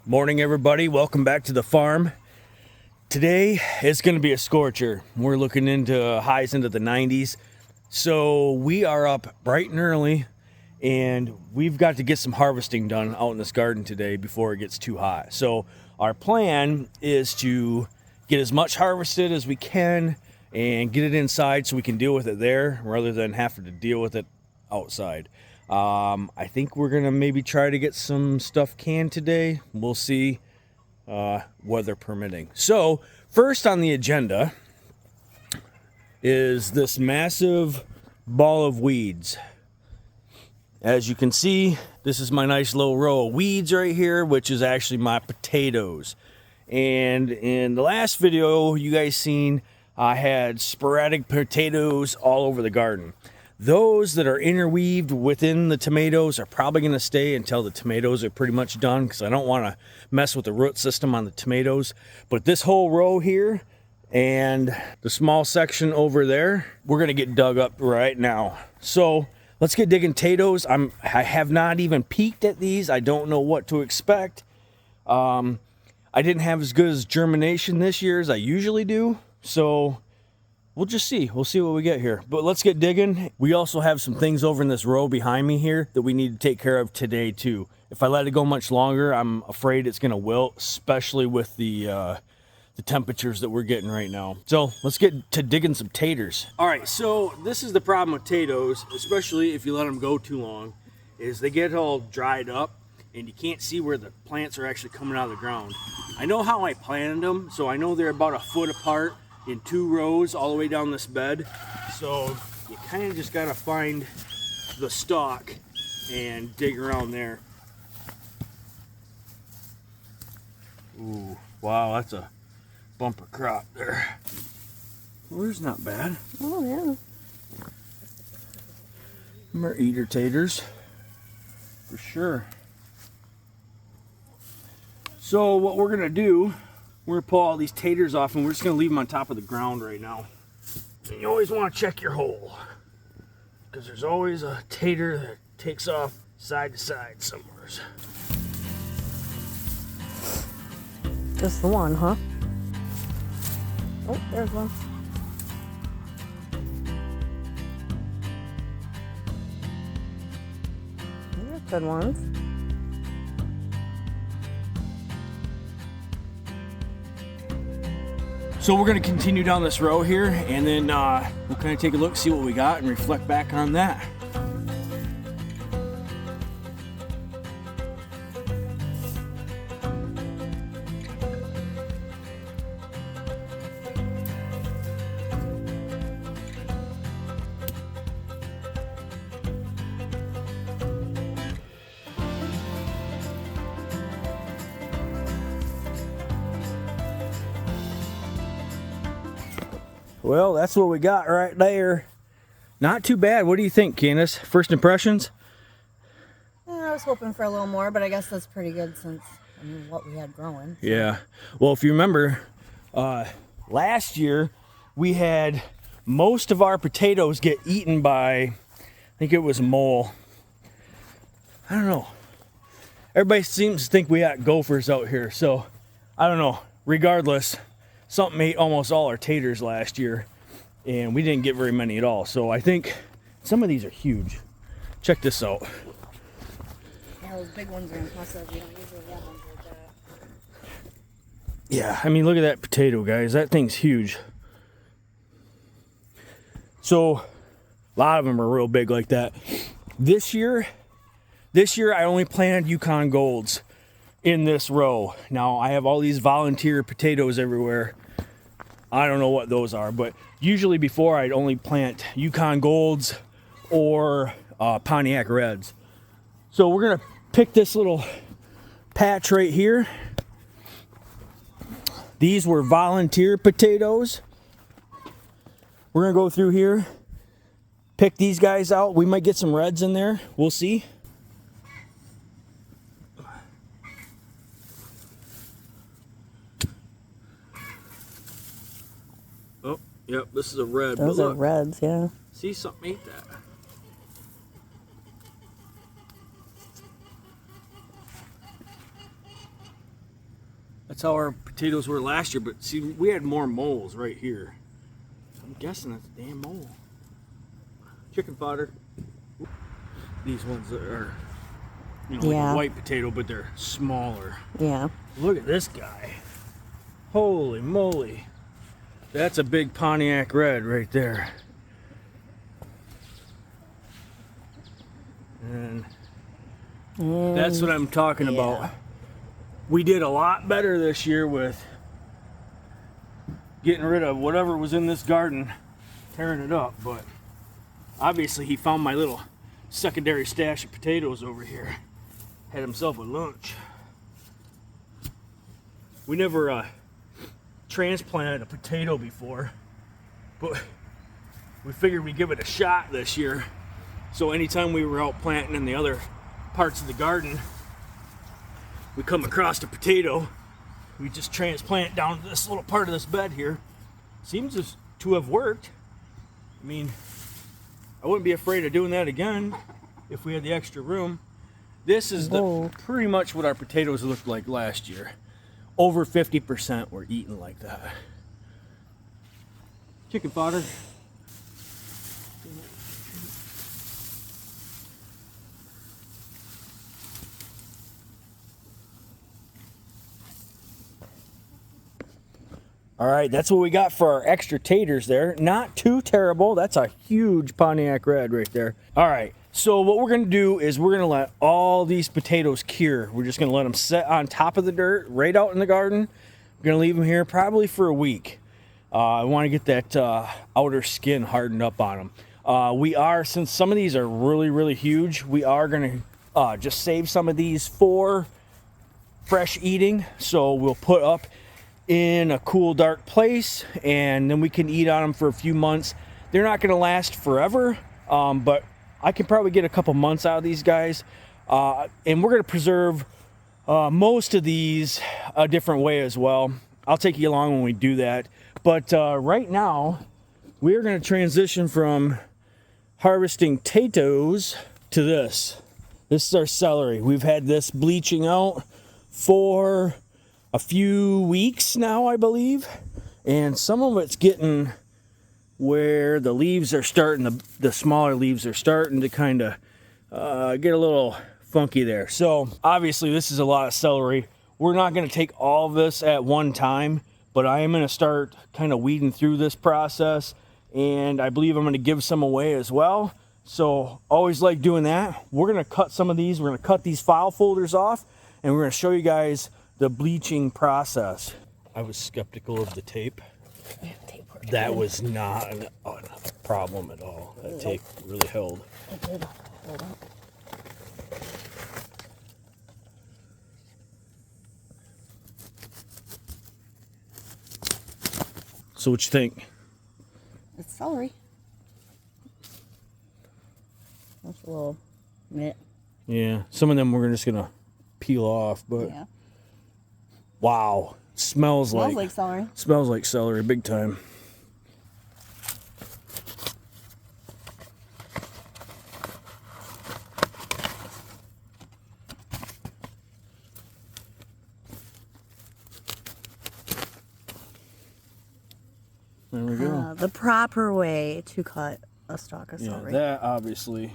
Morning, everybody. Welcome back to the farm. Today it's going to be a scorcher. We're looking into highs into the 90s. So we are up bright and early, and we've got to get some harvesting done out in this garden today before it gets too hot. So our plan is to get as much harvested as we can and get it inside so we can deal with it there rather than having to deal with it outside. I think we're gonna maybe try to get some stuff canned today. We'll see, weather permitting. So first on the agenda is this massive ball of weeds. As you can see, this is my nice little row of weeds right here, which is actually my potatoes. And in the last video you guys seen, I had sporadic potatoes all over the garden. Those that are interweaved within the tomatoes are probably going to stay until the tomatoes are pretty much done, because I don't want to mess with the root system on the tomatoes. But this whole row here and the small section over there, we're going to get dug up right now. So let's get digging potatoes. I have not even peeked at these. I don't know what to expect. I didn't have as good as germination this year as I usually do. So we'll just see. We'll see what we get here. But let's get digging. We also have some things over in this row behind me here that we need to take care of today too. If I let it go much longer, I'm afraid it's going to wilt, especially with the temperatures that we're getting right now. So let's get to digging some taters. All right, so this is the problem with potatoes, especially if you let them go too long, is they get all dried up and you can't see where the plants are actually coming out of the ground. I know how I planted them, so I know they're about a foot apart in 2 rows all the way down this bed. So you kind of just got to find the stalk and dig around there. Ooh, wow, that's a bumper crop there. Well, there's not bad. Oh, yeah. Them are eater taters, for sure. So what we're gonna do, we're gonna pull all these taters off and we're just gonna leave them on top of the ground right now. And you always wanna check your hole, because there's always a tater that takes off side to side somewhere. Just the one, huh? Oh, there's one. These are good ones. So we're going to continue down this row here, and then we'll kind of take a look, see what we got, and reflect back on that. Well, that's what we got right there. Not too bad. What do you think, Candace? First impressions? I was hoping for a little more, but I guess that's pretty good since what we had growing. So. Yeah. Well, if you remember, last year we had most of our potatoes get eaten by, I think it was a mole. I don't know. Everybody seems to think we got gophers out here, so I don't know. Regardless, something ate almost all our taters last year, and we didn't get very many at all. So I think some of these are huge. Check this out. Yeah, those big ones are impressive. You don't usually have ones like that. Yeah, I mean, look at that potato, guys. That thing's huge. So a lot of them are real big like that. This year I only planted Yukon Golds in this row. Now I have all these volunteer potatoes everywhere. I don't know what those are, but usually before I'd only plant Yukon Golds or Pontiac Reds. So we're gonna pick this little patch right here. These were volunteer potatoes. We're gonna go through here, pick these guys out. We might get some reds in there, we'll see. Oh, yep, this is a red. Those are reds, yeah. See, something ate that. That's how our potatoes were last year, but see, we had more moles right here. I'm guessing that's a damn mole. Chicken fodder. These ones are, you know, like a white potato, but they're smaller. Yeah. Look at this guy. Holy moly. That's a big Pontiac red right there. And that's what I'm talking about. We did a lot better this year with getting rid of whatever was in this garden, tearing it up, but obviously he found my little secondary stash of potatoes over here. Had himself a lunch. We never transplanted a potato before, but we figured we'd give it a shot this year. So anytime we were out planting in the other parts of the garden, we come across a potato, we just transplant it down to this little part of this bed here. Seems to have worked. I mean, I wouldn't be afraid of doing that again if we had the extra room. This is pretty much what our potatoes looked like last year. Over 50% were eaten like that. Chicken fodder. All right, that's what we got for our extra taters there. Not too terrible. That's a huge Pontiac red right there. All right, so what we're gonna do is we're gonna let all these potatoes cure. We're just gonna let them set on top of the dirt right out in the garden. We're gonna leave them here probably for a week. I wanna get that outer skin hardened up on them. Since some of these are really, really huge, we are gonna just save some of these for fresh eating. So we'll put up in a cool, dark place, and then we can eat on them for a few months. They're not going to last forever, but I can probably get a couple months out of these guys. And we're going to preserve most of these a different way as well. I'll take you along when we do that. But right now, we're going to transition from harvesting potatoes to this. This is our celery. We've had this bleaching out for a few weeks now, I believe, and some of it's getting where the leaves are starting, the smaller leaves are starting to kind of get a little funky there. So obviously this is a lot of celery. We're not going to take all of this at one time, but I am going to start kind of weeding through this process, and I believe I'm going to give some away as well. So always like doing that. We're going to cut some of these. We're going to cut these file folders off, and we're going to show you guys the bleaching process. I was skeptical of the tape. That was not a problem at all. That tape really held. So what you think? It's celery. That's a little nit. Yeah, some of them we're just gonna peel off, but yeah. Wow, smells like celery. Smells like celery, big time. There we go. The proper way to cut a stalk of celery. Yeah, that obviously.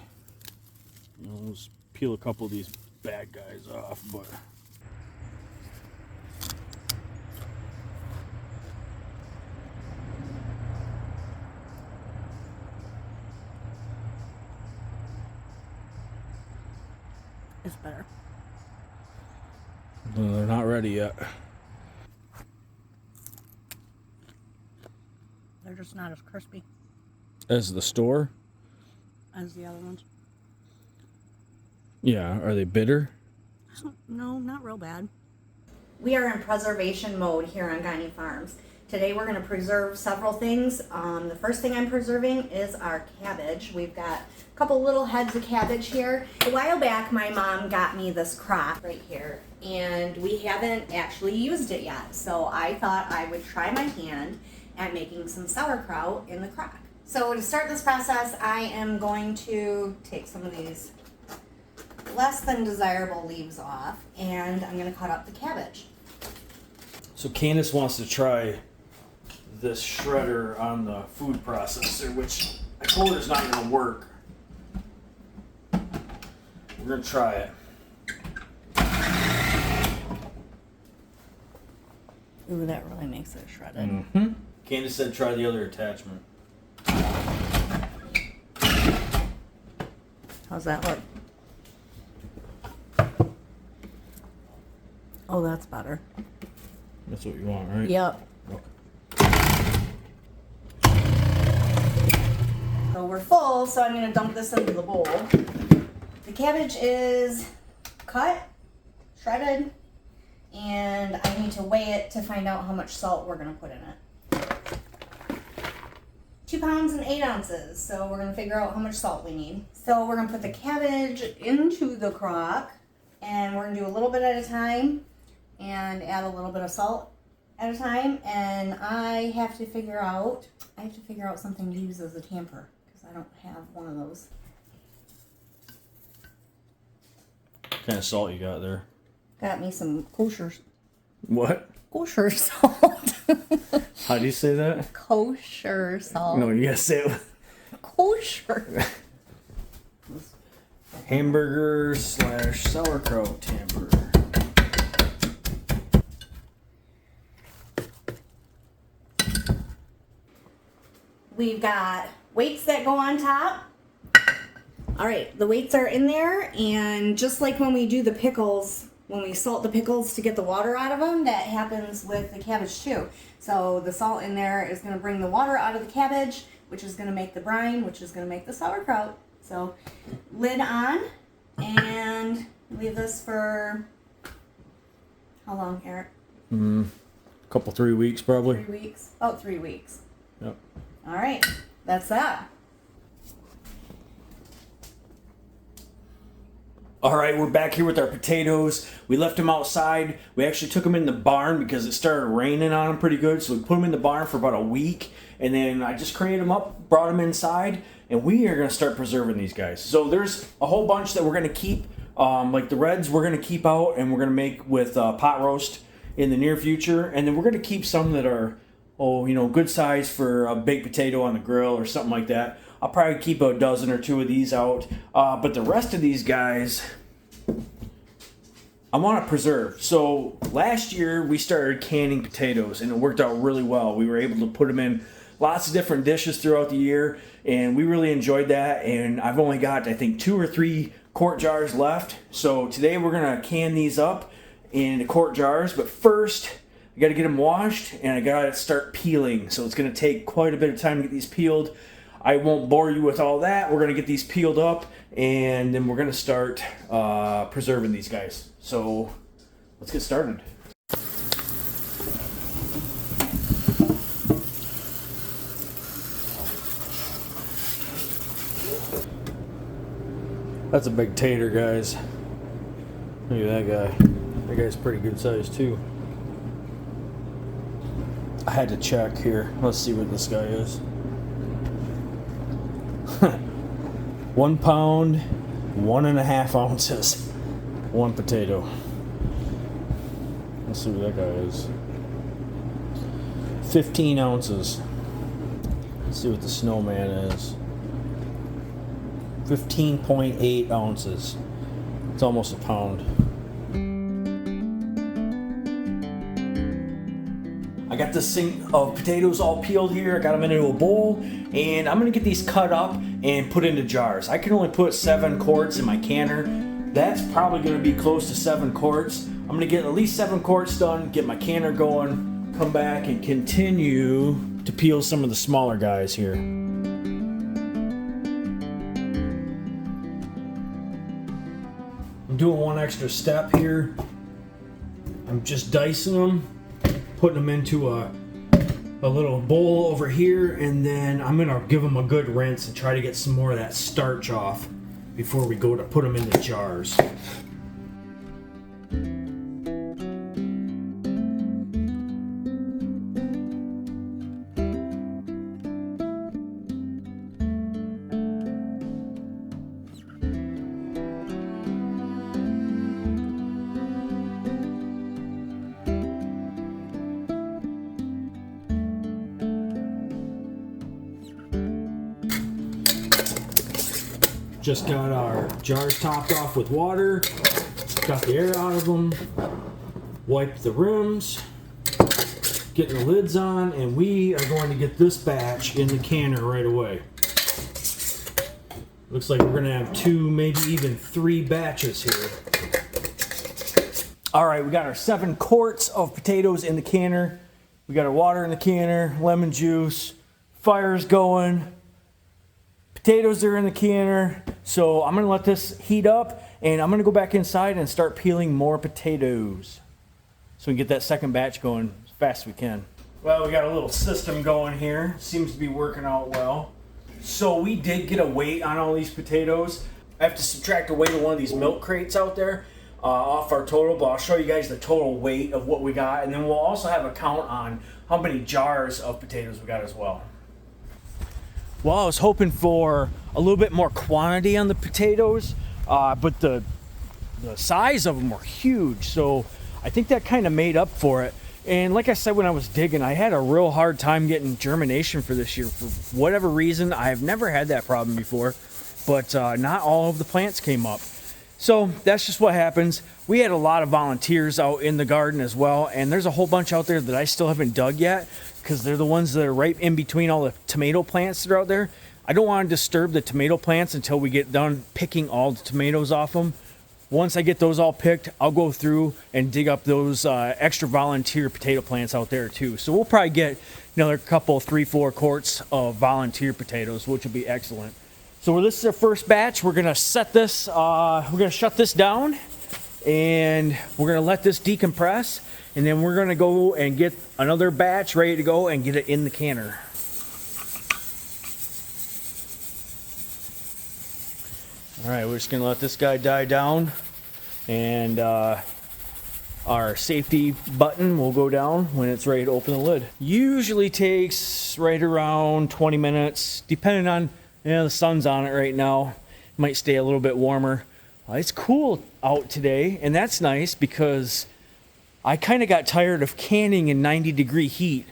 You know, let's peel a couple of these bad guys off, but. It's better. No, they're not ready yet. They're just not as crispy As the store? as the other ones. Yeah, are they bitter? No, not real bad. We are in preservation mode here on Gagne Farms. Today we're going to preserve several things. The first thing I'm preserving is our cabbage. We've got a couple little heads of cabbage here. A while back my mom got me this crop right here, and we haven't actually used it yet. So I thought I would try my hand at making some sauerkraut in the crock. So to start this process, I am going to take some of these less than desirable leaves off, and I'm going to cut up the cabbage. So Candace wants to try this shredder on the food processor, which I told her is not going to work. We're going to try it. Ooh, that really makes it shredded. Mm-hmm. Candace said try the other attachment. How's that look? Oh, that's better. That's what you want, right? Yep. Okay. So we're full, so I'm going to dump this into the bowl. The cabbage is cut, shredded, and I need to weigh it to find out how much salt we're going to put in it. 2 pounds and 8 ounces, so we're going to figure out how much salt we need. So we're going to put the cabbage into the crock, and we're going to do a little bit at a time and add a little bit of salt at a time. And I have to figure out something to use as a tamper because I don't have one of those. What kind of salt you got there? Got me some kosher What? salt. How do you say that? Kosher salt. No, you gotta say it. Kosher. Hamburger / sauerkraut tamper. We've got weights that go on top. All right, the weights are in there, and just like when we do the pickles, when we salt the pickles to get the water out of them, that happens with the cabbage too. So the salt in there is going to bring the water out of the cabbage, which is going to make the brine, which is going to make the sauerkraut. So lid on, and leave this for how long, Eric? Couple 3 weeks probably. 3 weeks? About 3 weeks. Yep. All right, that's that. All right, we're back here with our potatoes. We left them outside. We actually took them in the barn because it started raining on them pretty good. So we put them in the barn for about a week. And then I just craned them up, brought them inside. And we are going to start preserving these guys. So there's a whole bunch that we're going to keep. Like the reds we're going to keep out and we're going to make with pot roast in the near future. And then we're going to keep some that are, good size for a baked potato on the grill or something like that. I'll probably keep a dozen or two of these out. But the rest of these guys, I want to preserve. So last year we started canning potatoes and it worked out really well. We were able to put them in lots of different dishes throughout the year and we really enjoyed that. And I've only got, I think, 2 or 3 quart jars left. So today we're going to can these up in quart jars. But first, I got to get them washed and I got to start peeling. So it's going to take quite a bit of time to get these peeled. I won't bore you with all that. We're going to get these peeled up and then we're going to start preserving these guys. So let's get started. That's a big tater, guys. Look at that guy. That guy's pretty good size too. I had to check here. Let's see what this guy is. 1 pound, 1.5 ounces. 1 potato. Let's see what that guy is. 15 ounces. Let's see what the snowman is. 15.8 ounces. It's almost a pound. I got this thing of potatoes all peeled here. I got them into a bowl and I'm gonna get these cut up and put into jars. I can only put 7 quarts in my canner. That's probably gonna be close to 7 quarts. I'm gonna get at least 7 quarts done, get my canner going, come back and continue to peel some of the smaller guys here. I'm doing one extra step here. I'm just dicing them, putting them into a little bowl over here, and then I'm gonna give them a good rinse and try to get some more of that starch off before we go to put them in the jars. Just got our jars topped off with water, got the air out of them, wiped the rims, getting the lids on, and we are going to get this batch in the canner right away. Looks like we're going to have 2, maybe even 3 batches here. All right, we got our 7 quarts of potatoes in the canner. We got our water in the canner, lemon juice, fire's going. Potatoes are in the canner, so I'm gonna let this heat up and I'm gonna go back inside and start peeling more potatoes so we can get that second batch going as fast as we can. Well, we got a little system going here. Seems to be working out well. So we did get a weight on all these potatoes. I have to subtract the weight of one of these milk crates out there off our total, but I'll show you guys the total weight of what we got, and then we'll also have a count on how many jars of potatoes we got as well. Well, I was hoping for a little bit more quantity on the potatoes, but the size of them were huge, so I think that kind of made up for it. And like I said when I was digging, I had a real hard time getting germination for this year. For whatever reason, I have never had that problem before, but not all of the plants came up. So that's just what happens. We had a lot of volunteers out in the garden as well, and there's a whole bunch out there that I still haven't dug yet, because they're the ones that are right in between all the tomato plants that are out there. I don't want to disturb the tomato plants until we get done picking all the tomatoes off them. Once I get those all picked, I'll go through and dig up those extra volunteer potato plants out there too. So we'll probably get another couple, 3-4 quarts of volunteer potatoes, which will be excellent. So this is our first batch. We're gonna set this, we're gonna shut this down, and we're gonna let this decompress. And then we're gonna go and get another batch ready to go and get it in the canner. All right, we're just gonna let this guy die down, and our safety button will go down when it's ready to open the lid. Usually takes right around 20 minutes, depending on, the sun's on it right now. It might stay a little bit warmer. It's cool out today, and that's nice because I kind of got tired of canning in 90-degree heat.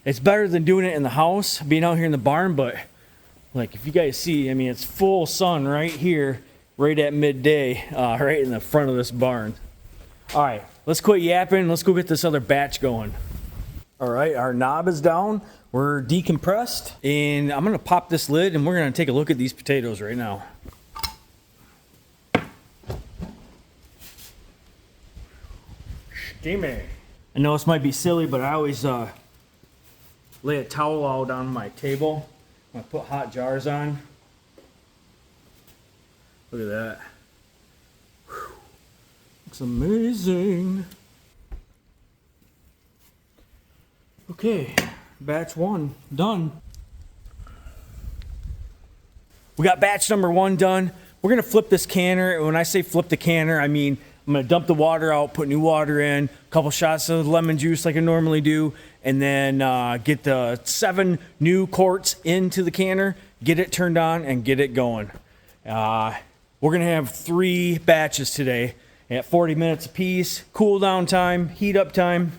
It's better than doing it in the house, being out here in the barn, but like if you guys see, I mean, it's full sun right here, right at midday, right in the front of this barn. All right, let's quit yapping. Let's go get this other batch going. All right, our knob is down. We're decompressed, and I'm gonna pop this lid and we're gonna take a look at these potatoes right now. Gimme. I know this might be silly, but I always lay a towel out on my table when I put hot jars on. Look at that. Whew. Looks amazing. Okay, batch 1 done. We got batch number 1 done. We're gonna flip this canner, and when I say flip the canner, I mean I'm gonna dump the water out, put new water in, a couple shots of lemon juice like I normally do, and then get the 7 new quarts into the canner, get it turned on, and get it going. We're gonna have 3 batches today at 40 minutes apiece. Cool down time, heat up time.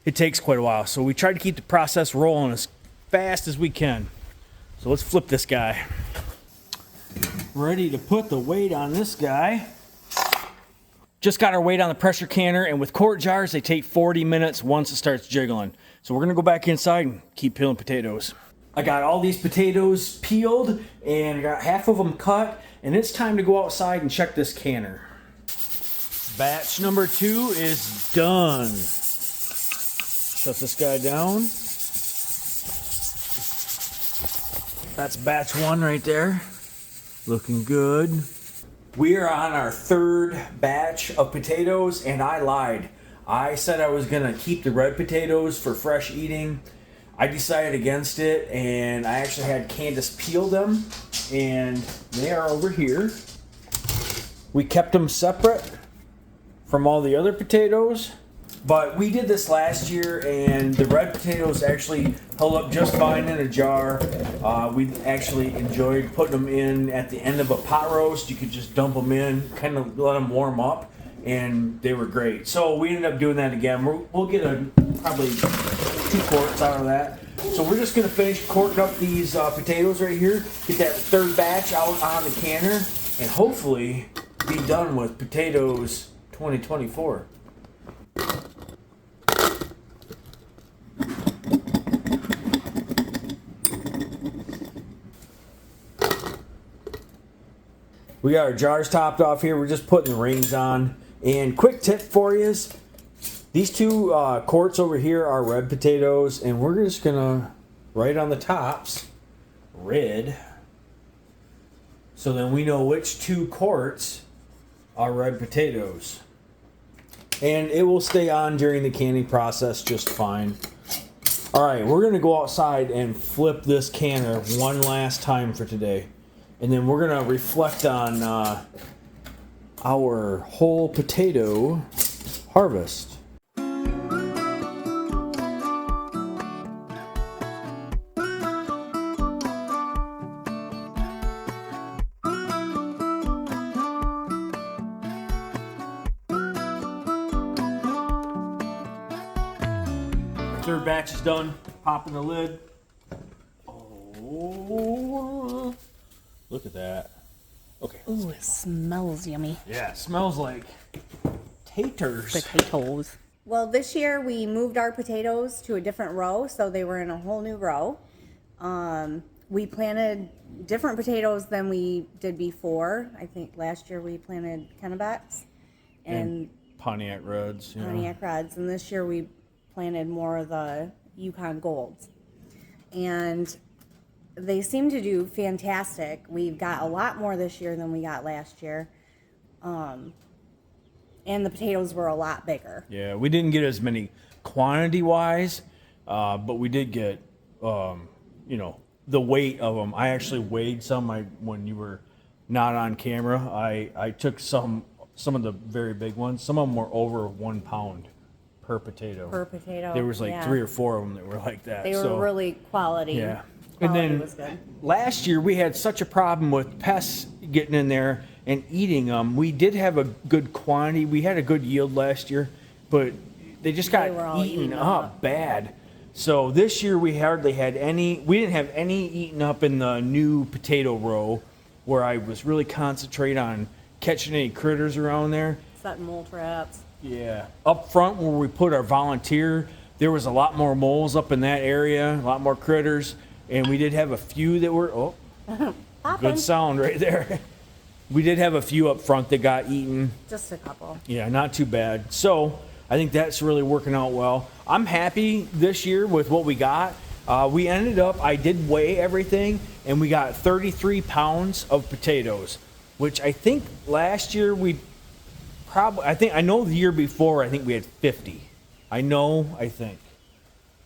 It takes quite a while, so we try to keep the process rolling as fast as we can. So let's flip this guy. Ready to put the weight on this guy. Just got our weight on the pressure canner, and with quart jars, they take 40 minutes once it starts jiggling. So we're gonna go back inside and keep peeling potatoes. I got all these potatoes peeled, and I got half of them cut, and it's time to go outside and check this canner. Batch number 2 is done. Shut this guy down. That's batch 1 right there. Looking good. We are on our 3rd batch of potatoes, and I lied. I said I was gonna keep the red potatoes for fresh eating. I decided against it, and I actually had Candace peel them, and they are over here. We kept them separate from all the other potatoes, but we did this last year, and the red potatoes actually held up just fine in a jar. We actually enjoyed putting them in at the end of a pot roast. You could just dump them in, kind of let them warm up, and they were great. So we ended up doing that again. We'll get probably 2 quarts out of that. So we're just gonna finish corking up these potatoes right here, get that 3rd batch out on the canner, and hopefully be done with potatoes 2024. We got our jars topped off here. We're just putting the rings on. And quick tip for you is, these two quarts over here are red potatoes, and we're just gonna write on the tops, red. So then we know which 2 quarts are red potatoes. And it will stay on during the canning process just fine. All right, we're gonna go outside and flip this canner one last time for today. And then we're gonna reflect on our whole potato harvest. Third batch is done. Popping the lid. Oh, look at that. Okay. Ooh, it smells yummy. Yeah, it smells like taters. Potatoes. Well, this year we moved our potatoes to a different row, so they were in a whole new row. We planted different potatoes than we did before. I think last year we planted Kennebecks and Pontiac Reds. Pontiac Reds, and this year we planted more of the Yukon Golds. And they seem to do fantastic. We've got a lot more this year than we got last year. And the potatoes were a lot bigger. Yeah, we didn't get as many quantity-wise, but we did get, you know, the weight of them. I actually weighed some when you were not on camera. I took some of the very big ones. Some of them were over 1 pound per potato. Per potato. There was like 3 or 4 of them that were like that. They were really quality. Yeah. Quality And then was good. last year we had such a problem with pests getting in there and eating them. We did have a good quantity. We had a good yield last year, but they just got were all eaten eaten up up. bad. So this year we hardly had any. We didn't have any eaten up in the new potato row, where I was really concentrating on catching any critters around there. Setting mole traps. Yeah. Up front where we put our volunteer, there was a lot more moles up in that area, a lot more critters. And we did have a few that were, Popping. good sound right there. We did have a few up front that got eaten. Just a couple. Yeah, not too bad. So I think that's really working out well. I'm happy this year with what we got. We ended up, I did weigh everything, and we got 33 pounds of potatoes, which I think last year I know the year before, I think we had 50. I think.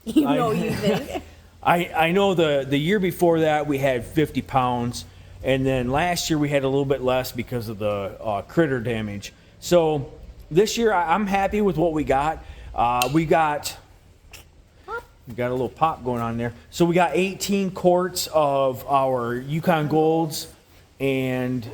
You know you think. I know the year before that we had 50 pounds, and then last year we had a little bit less because of the critter damage. So this year I'm happy with what we got. We got a little pop going on there. So we got 18 quarts of our Yukon Golds and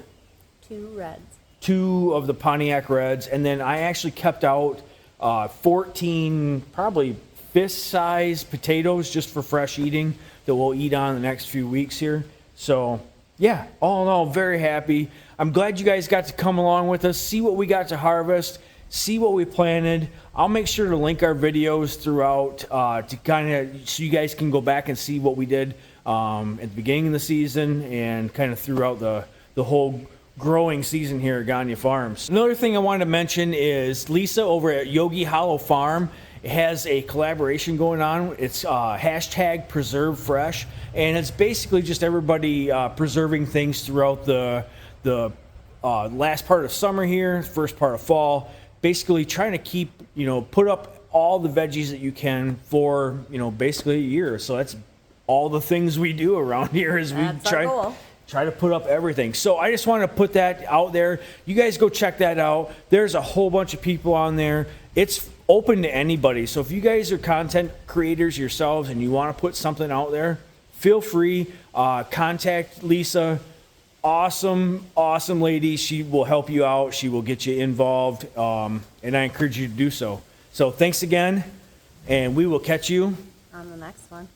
2 reds. 2 of the Pontiac Reds, and then I actually kept out 14 probably fist-sized potatoes just for fresh eating that we'll eat on the next few weeks here. So yeah, all in all, very happy. I'm glad you guys got to come along with us, see what we got to harvest, see what we planted. I'll make sure to link our videos throughout to kind of so you guys can go back and see what we did at the beginning of the season and kind of throughout the whole growing season here at Gagne Farms. Another thing I wanted to mention is Lisa over at Yogi Hallow Farm has a collaboration going on. It's hashtag Preserve Fresh, and it's basically just everybody preserving things throughout the last part of summer here, first part of fall. Basically trying to keep, put up all the veggies that you can for, basically a year. So that's all the things we do around here is That's our goal. Try to put up everything. So I just want to put that out there. You guys go check that out. There's a whole bunch of people on there. It's open to anybody. So if you guys are content creators yourselves and you want to put something out there, feel free. Contact Lisa. Awesome lady. She will help you out. She will get you involved. And I encourage you to do so. So thanks again. And we will catch you On the next one.